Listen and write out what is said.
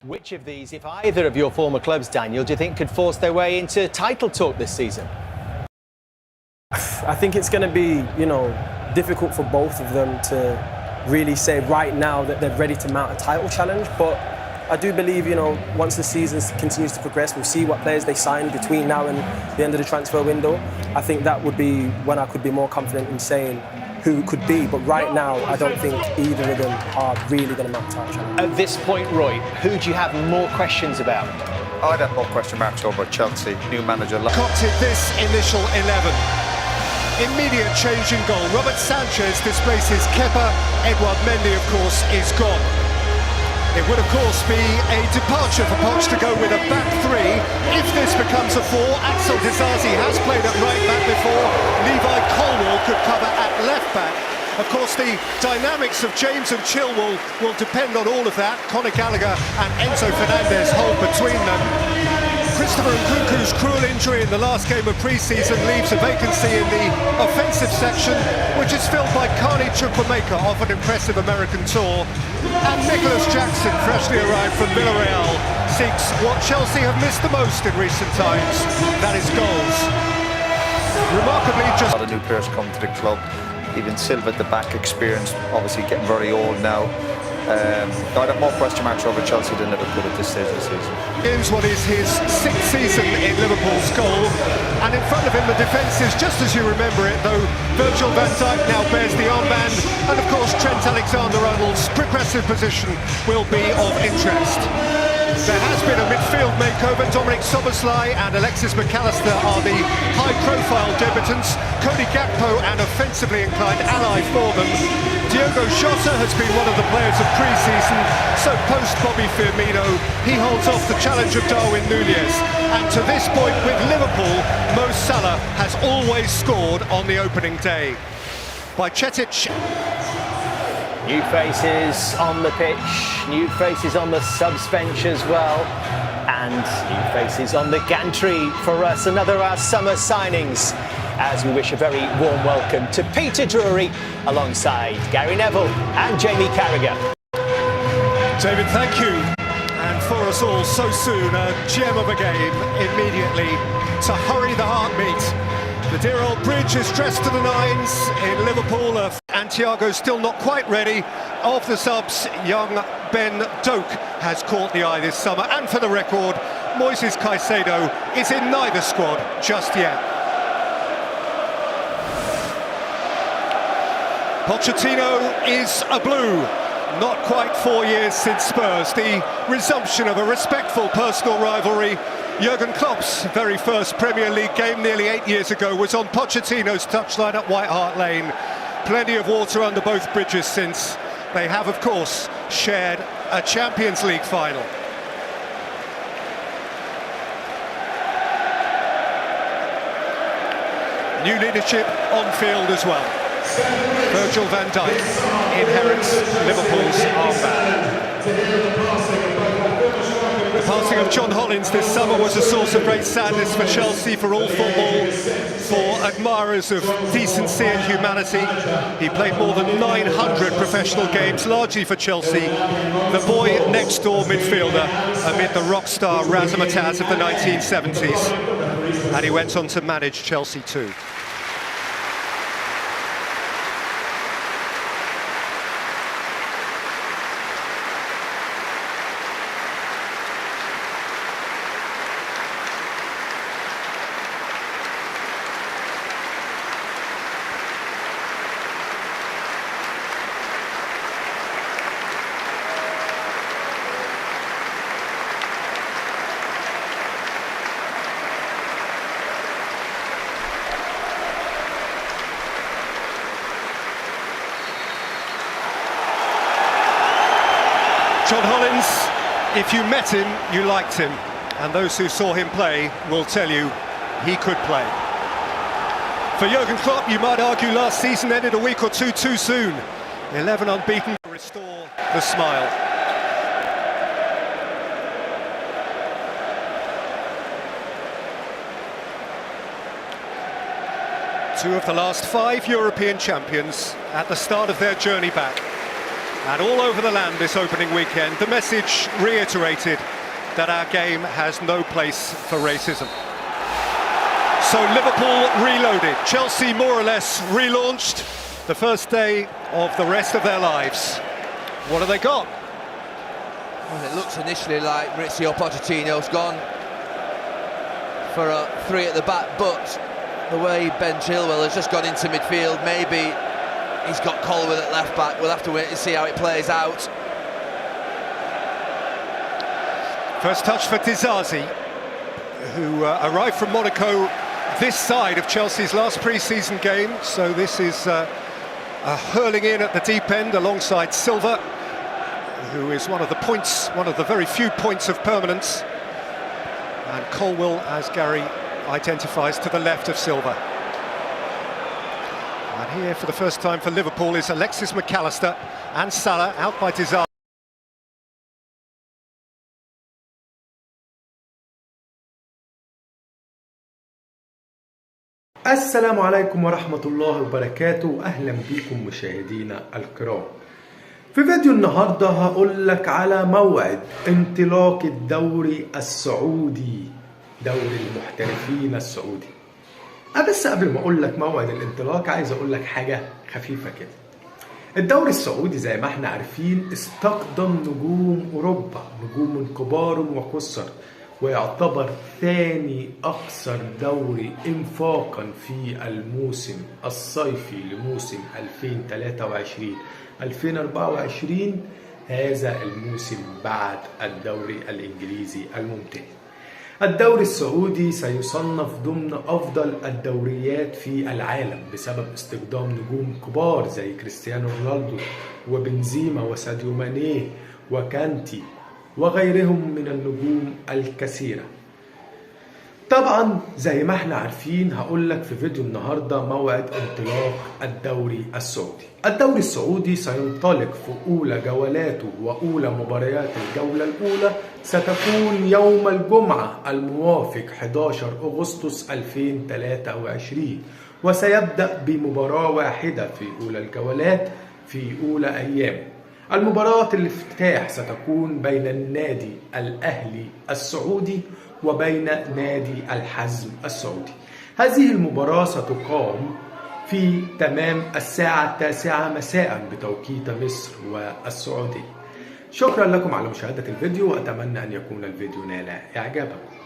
Which of these, if either of your former clubs, Daniel, do you think could force their way into title talk this season? I think it's going to be, difficult for both of them to really say right now that they're ready to mount a title challenge. But I do believe, once the season continues to progress, we'll see what players they sign between now and the end of the transfer window. I think that would be when I could be more confident in saying who it could be. But right now, I don't think either of them are really going to mount a title challenge. At this point, Roy, who do you have more questions about? I'd have more question marks over Chelsea. New manager. Concocted this initial 11. Immediate change in goal. Robert Sanchez displaces Kepa. Edouard Mendy, of course, is gone. It would, of course, be a departure for Poch to go with a back three. If this becomes a four, Axel Disasi has played at right back before. Levi Colwill could cover at left back. Of course, the dynamics of James and Chilwell will depend on all of that. Conor Gallagher and Enzo Fernandez hold between them. Christopher Nkunku's cruel injury in the last game of pre-season leaves a vacancy in the offensive section, which is filled by Carney Chukwuemeka off an impressive American tour. And Nicholas Jackson, freshly arrived from Villarreal, seeks what Chelsea have missed the most in recent times, that is goals. Remarkably, just a lot of new players come to the club. Even Silva at the back, experience, obviously getting very old now. I'd have more question marks over Chelsea than Liverpool at this stage of the season. Begins what is his sixth season in Liverpool's goal, and in front of him the defence is just as you remember it, though Virgil van Dijk now bears the armband, and of course Trent Alexander-Arnold's progressive position will be of interest. There has been a midfield makeover. Dominic Szoboszlai and Alexis McAllister are the high-profile debutants. Cody Gakpo, an offensively inclined ally for them. Diogo Jota has been one of the players of pre-season, so post-Bobby Firmino, he holds off the challenge of Darwin Núñez. And to this point with Liverpool, Mo Salah has always scored on the opening day. By Cetic. New faces on the pitch, new faces on the subs bench as well, and new faces on the gantry for us. Another of our summer signings, as we wish a very warm welcome to Peter Drury alongside Gary Neville and Jamie Carragher. David, thank you. And for us all, so soon, a gem of a game immediately to hurry the heartbeat. The dear old bridge is dressed to the nines in Liverpool. And Thiago's still not quite ready. Of the subs, young Ben Doak has caught the eye this summer. And for the record, Moises Caicedo is in neither squad just yet. Pochettino is a blue. Not quite 4 years since Spurs. The resumption of a respectful personal rivalry. Jurgen Klopp's very first Premier League game nearly 8 years ago was on Pochettino's touchline at White Hart Lane. Plenty of water under both bridges since. They have, of course, shared a Champions League final. New leadership on field as well. Virgil van Dijk inherits Liverpool's armband. The passing of John Hollins this summer was a source of great sadness for Chelsea, for all football, for admirers of decency and humanity. He played more than 900 professional games, largely for Chelsea. The boy next door midfielder amid the rock star razzmatazz of the 1970s. And he went on to manage Chelsea too. John Hollins, if you met him, you liked him. And those who saw him play will tell you he could play. For Jurgen Klopp, you might argue last season ended a week or two too soon. 11 unbeaten to restore the smile. Two of the last 5 European champions at the start of their journey back. And all over the land this opening weekend, the message reiterated that our game has no place for racism. So Liverpool reloaded, Chelsea more or less relaunched, the first day of the rest of their lives. What have they got? Well, it looks initially like Mauricio Pochettino's gone for a 3 at the back, but the way Ben Chilwell has just gone into midfield, maybe he's got Colwill at left back. We'll have to wait and see how it plays out. First touch for Dizazi, who arrived from Monaco this side of Chelsea's last pre-season game. So this is a hurling in at the deep end alongside Silva, who is one of the very few points of permanence. And Colwill, as Gary identifies, to the left of Silva. And here for the first time for Liverpool is Alexis McAllister and Salah out by Dizazi. السلام عليكم ورحمة الله وبركاته. أهلا بكم مشاهدينا الكرام. في فيديو النهاردة هقول لك على موعد انطلاق الدوري السعودي، دوري المحترفين السعودي. بس قبل ما اقول لك موعد الانطلاق عايز اقول لك حاجة خفيفة كده. الدوري السعودي زي ما احنا عارفين استقدم نجوم اوروبا، نجوم كبار وقصر، ويعتبر ثاني أكثر دوري إنفاقا في الموسم الصيفي لموسم 2023-2024، هذا الموسم بعد الدوري الإنجليزي الممتاز. الدوري السعودي سيصنف ضمن أفضل الدوريات في العالم بسبب استخدام نجوم كبار زي كريستيانو رونالدو وبنزيما وساديو ماني وكانتي وغيرهم من النجوم الكثيرة. طبعا زي ما احنا عارفين هقول لك في فيديو النهاردة موعد انطلاق الدوري السعودي. الدوري السعودي سينطلق في أولى جولاته وأولى مباريات الجولة الأولى ستكون يوم الجمعة الموافق 11 أغسطس 2023، وسيبدأ بمباراة واحدة في أولى الجولات في أولى أيامه. المباراة الافتتاح ستكون بين النادي الأهلي السعودي وبين نادي الحزم السعودي. هذه المباراة ستقام في تمام الساعة 9 مساء بتوقيت مصر والسعودية. شكرا لكم على مشاهدة الفيديو، وأتمنى أن يكون الفيديو نال إعجابكم.